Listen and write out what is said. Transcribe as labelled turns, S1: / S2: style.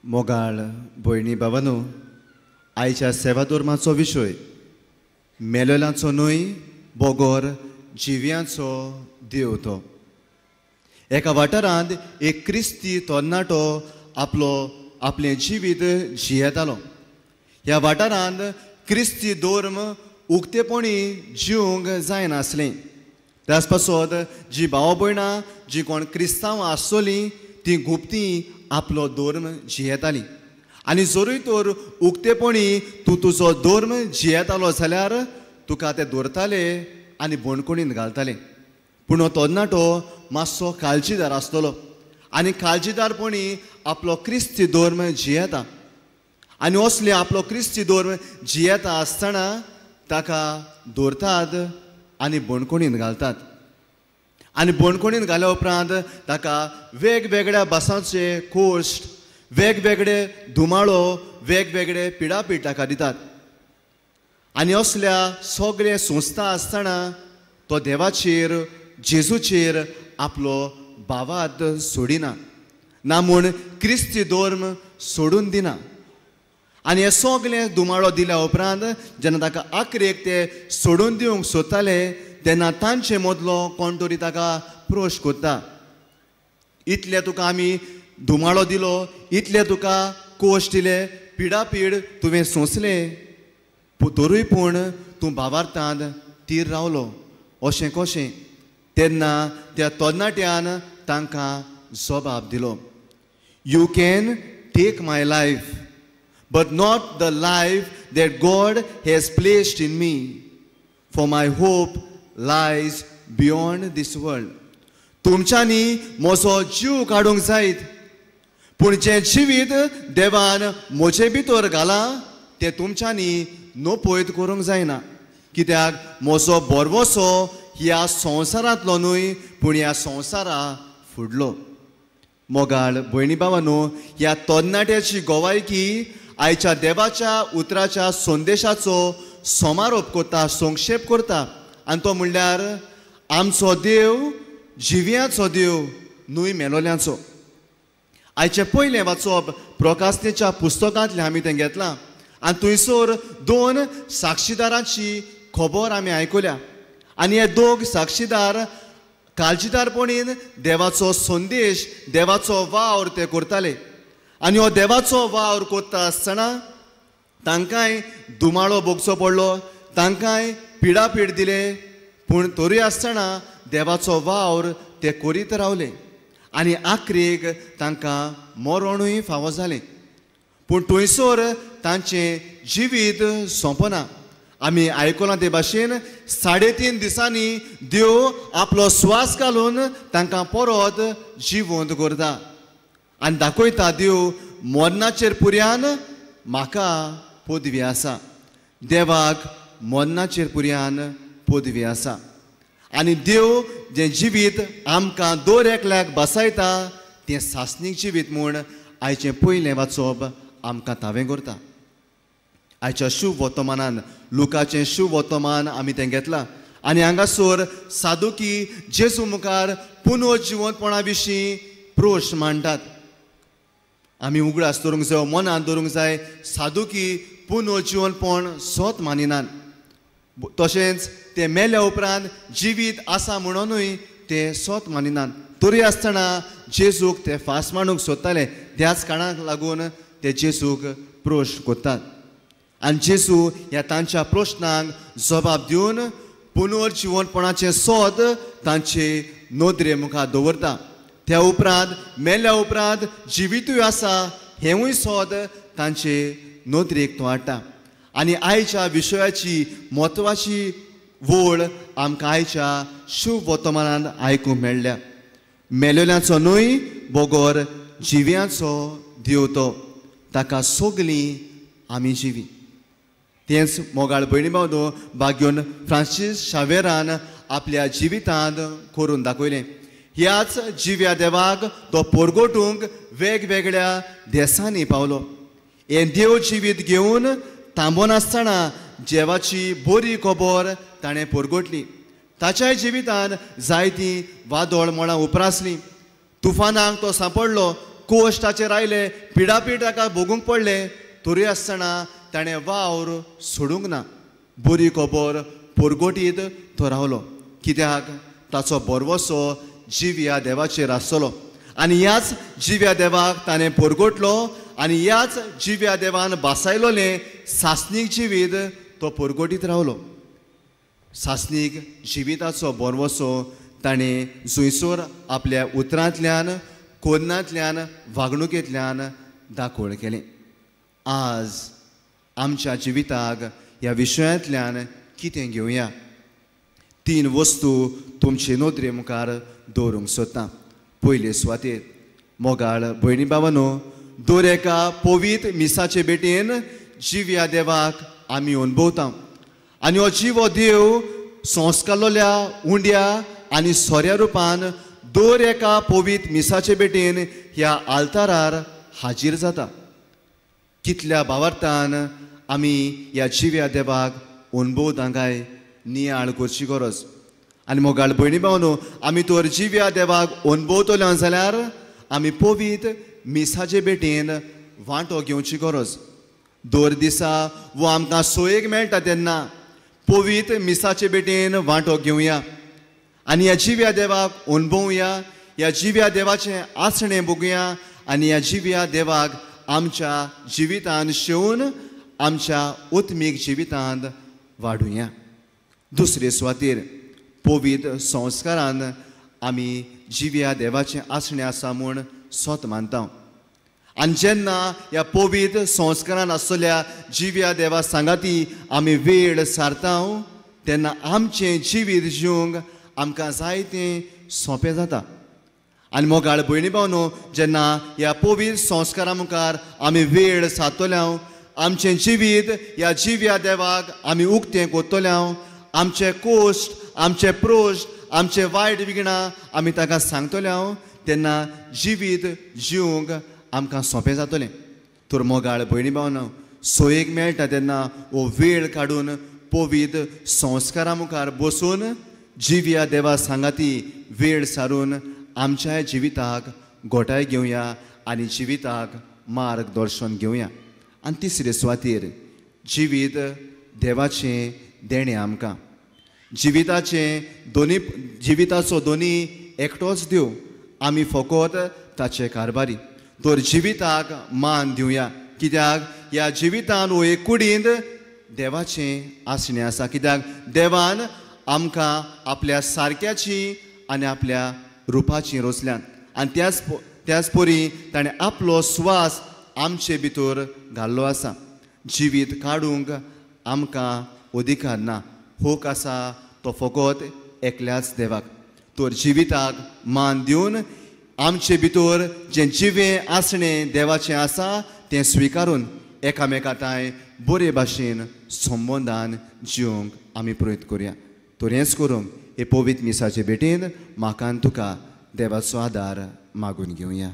S1: मोगाळ भयणी भावांनो, आयच्या सेवा धर्माचो विशय मेलेल्यांचो न्हय बोगोर जिव्यांचो देव तो. एका वाठारांत एक क्रिस्ती तरणाटो आपलें जिवीत जियेतालो. ह्या वाठारांत क्रिस्ती धर्म उक्तेपणी जिवंक जायनासलें. त्याच पासत जी भाव भयणां जी कोण क्रिस्तांव आसतलीं ती गुप्ती आपलो धर्म जियेतालीं. आनी जरूय तर उक्तेपणी तूं तुजो धर्म जियेतालो जाल्यार तुका ते दवरताले आनी बोणकुणीन घालताले. पूण हो तरणाटो मातसो काळजीदार आसतलो आनी काळजीदारपणी आपलो क्रिस्ती धर्म जियेता. आनी असले आपलो क्रिस्ती धर्म जियेता आसतना ताका दवरतात आनी बोणकुणीन घालतात. आनी बोणकुणीन घाल्या उपरांत ताका वेगवेगळ्या भासांचे कोश्ट, वेगवेगळे धुमाळो, वेगवेगळे पिडापीड ताका दितात. आनी असल्या सगळे संस्था आसतना तो देवाचेर जेजूचेर आपलो भावाद सोडिना, ना म्हूण क्रिस्ती धर्म सोडून दिना. आनी हे सगळे धुमाळो दिल्या उपरांत जेन्ना ताका आखरेक ते सोडून दिवंक सोदताले तेन्ना तांचे मदलो कोण तरी ताका प्रोश कोत्ता. इतले तुका आमी धुमाळो दिलो, इतले तुका कोश दिले, पिडापीड तुवें सोंसले, तरूय पूण तूं भावार्थांत तीर रावलो, अशें कशें? तेन्ना त्या तरणाट्यान तांकां जबाब दिलो, you can take my life but not the life that God has placed in me, for my hope lies beyond this world. तुमच्यांनी म्हजो जीव काडूंक जायत, पूण जें जिवीत देवान म्हजे भितर घाला तें तुमच्यांनी नोपयत करूंक जायना. कित्याक म्हजो बरवसो ह्या संवसारांतलो न्हय पूण ह्या संवसारा फुडलो. मोगाळ भयणी भावांनो, ह्या तरणाट्याची गोवायकी आयच्या देवाच्या उतराच्या संदेशाचो समारोप करता, संक्षेप करता. आनी तो म्हणल्यार आमचो देव जिव्यांचो देव न्हय मेलोल्यांचो. आयचें पयलें वाचप प्रकाशनेच्या पुस्तकांतलें आमी तें घेतलां आनी थंयसर दोन साक्षीदारांची खबर आमी आयकल्या. आनी हे दोग साक्षीदार काळजीदारपणीन देवाचो संदेश, देवाचो वावर ते करताले. आनी हो देवाचो वावर कोत्ता आसतना तांकांय धुमाळो भोगचो पडलो, तांकांय पिडापीड दिले, पूण तरी आसतना देवाचो वावर ते करीत रावले. आनी आखरेक तांकां मरणूय फावो जालें. पूण थंयसर तांचें जिवीत सोंपना. आमी आयकलां ते भाशेन 3.5 दिसांनी देव आपलो स्वास घालून तांकां परत जिवंत करता आनी दाखयता देव मरणाचेर पुर्यान म्हाका पदवी आसा. देवाक मरणाचेर पुर्यान पदवी आसा. आनी देव जें जिवीत आमकां दर एकल्याक बसयता तें सासणीक जिवीत म्हूण आयचें पयलें वाचप आमकां तावें करता. आयच्या शुभ वर्तमानान लुकाचें शुभ वर्तमान आमी तें घेतलां आनी हांगासर सादुकी जेजू मुखार पुनर्जिवंतपणा विशीं प्रोश मांडटात. आमी उगडास दवरूंक जाय, मनांत दवरूंक जाय, सादुकी पुनर्जिवनपण सोत मानिनात. तशेंच ते मेल्या उपरांत जिवीत आसा म्हणूनय ते सोत मानिनात. तरी आसतना जेजूक ते फास मांडूंक सोदताले, त्याच कारणाक लागून ते जेजूक प्रोश कोत्तात. आनी जेजू ह्या तांच्या प्रश्नांक जबाब दिवन पुनर्जिवनपणाचें सोद तांचे नदरे मुखार दवरता. त्या उपरांत मेल्या उपरांत जिवीतूय आसा हेंवूय सोद तांचे नदरेक तो हाडटा. आनी आयच्या विशयाची म्हत्वाची वळ आमकां आयच्या शुभ वर्तमानांत आयकूंक मेळ्ळ्या. मेलेल्यांचो न्हय बोगोर जिव्यांचो देव तो, ताका सगलीं आमी जिवी. तेंच मोगाळ भयणी भावनो भाग्योन फ्रांसीस शावेरान आपल्या जिवितांत करून दाखयलें. ह्याच जिव्या देवाक तो परगोटूंक वेगवेगळ्या देशांनी पावलो. हे देव जिवीत घेवन थांबोन आसतना देवाची बरी खबर ताणें परगोटली. ताच्याय जिवितांत जायतीं वादळ मळां उपरासलीं. तुफानाक तो सांपडलो, कोश्टाचेर आयले, पिडापीड ताका भोगूंक पडले, तरी आसतना ताणें वावर सोडूंक ना. बरी खबर परगोटीत तो रावलो, कित्याक ताचो बरवसो जीव ह्या देवाचेर आसतलो. आनी ह्याच जिव्या देवाक ताणें परगोटलो आनी ह्याच जिव्या देवान बासायलोलें सासनीक जिवीत तो परगोटीत रावलो. सासनीक जिविताचो बरवसो ताणें जुंयसोर आपल्या उतरांतल्यान, कोन्नांतल्यान, वागणुकेंतल्यान दाखोळ केलें. आज आमच्या जिविताक ह्या विशयांतल्यान कितें घेवया? 3 वस्तू तुमचे नोदरे मुखार दवरूंक सोदता. पयले सुवातेर मोगाळ भयणी भावांनो, दर एका पवित्र मिसाचे भेटेन जीव ह्या देवाक आमी अनुभवता. आनी हो जीव हो देव संस्कारलोल्या उंड्या आनी सोऱ्या रुपान दर एका पवित्र मिसाचे भेटेन ह्या आल्तारार हाजीर जाता. कितल्या भावार्थान आमी ह्या जिव्या देवाक अनुभवता काय नियाळ करची गरज. आनी मोगाळ भयणी भावांनो, आमी तर जिव्या देवाक अनुभवतलो जाल्यार आमी पवित्र मिसाचे भेटेन वांटो घेवची गरज. दर दिसा वो आमकां सोयेक मेळटा तेन्ना पवित्र मिसाचे भेटेन वांटो घेवया आनी ह्या जिव्या देवाक अनुभवया, ह्या जिव्या देवाचें आसणें बगुया आनी ह्या जिव्या देवाक आमच्या जिवितांत शेवून आमच्या उत्मीक जिवितांत वाडुया. दुसरे सुवातेर पवित्र संस्कारान आमी जिव्या देवाचें आसणें आसा म्हूण सोत मानता. आनी जेन्ना ह्या पवित्र संस्कारान आसतल्या जिव्या देवा सांगाती आमी वेळ सारता तेन्ना आमचें जिवीत जिवंक आमकां जायतें सोंपें जाता. आनी मोगाळ भयणी भावांनो, जेन्ना ह्या पवित्र संस्कारा मुखार आमी वेळ सारतल्या, आमचें जिवीत ह्या जिव्या देवाक आमी उक्तें कोत्तल्या, आमचे कोश्ट, आमचे प्रोश्ट, आमचे वायट विघ्नां आमी ताका सांगतल्या, तेन्ना जिवीत जिवंक आमकां सोंपें जातलें. तर मोगाळ भयणी भावांनो, सोयेक मेळटा तेन्ना हो वेळ काडून पवित्र संस्कारा मुखार बसून जिव्या देवा सांगाती वेळ सारून आमच्या जिविताक घोटाय घेवया आनी जिविताक मार्गदर्शन घेवया. आनी तिसरे सुवातेर जिवीत देवाचें देणें आमकां. जिविताचो दोनी एकटोच देव, आमी फकत ताचे कारभारी. तर जिविताक मान दिवया, कित्याक ह्या जिवितान हो एक कुडींत देवाचें आसणें आसा. कित्याक देवान आमकां आपल्या सारक्याची आनी आपल्या रुपाची रचल्यान आनी त्याच परी ताणें आपलो स्वास आमचे भितर घाल्लो आसा. जिवीत काडूंक आमकां अधिकार ना, होक आसा तो फकत एकल्याच देवाक. तर जिविताक मान दिवन आमचे भितर जें जिवें आसणें देवाचें आसा तें स्विकारून एकामेकांताय बरे भाशेन संबंदान जिवंक आमी प्रयत्न करुया. तर हेंच करूंक हे पवित्र मिसाचे भेटेन म्हाका आनी तुका देवाचो आदार मागून घेवया.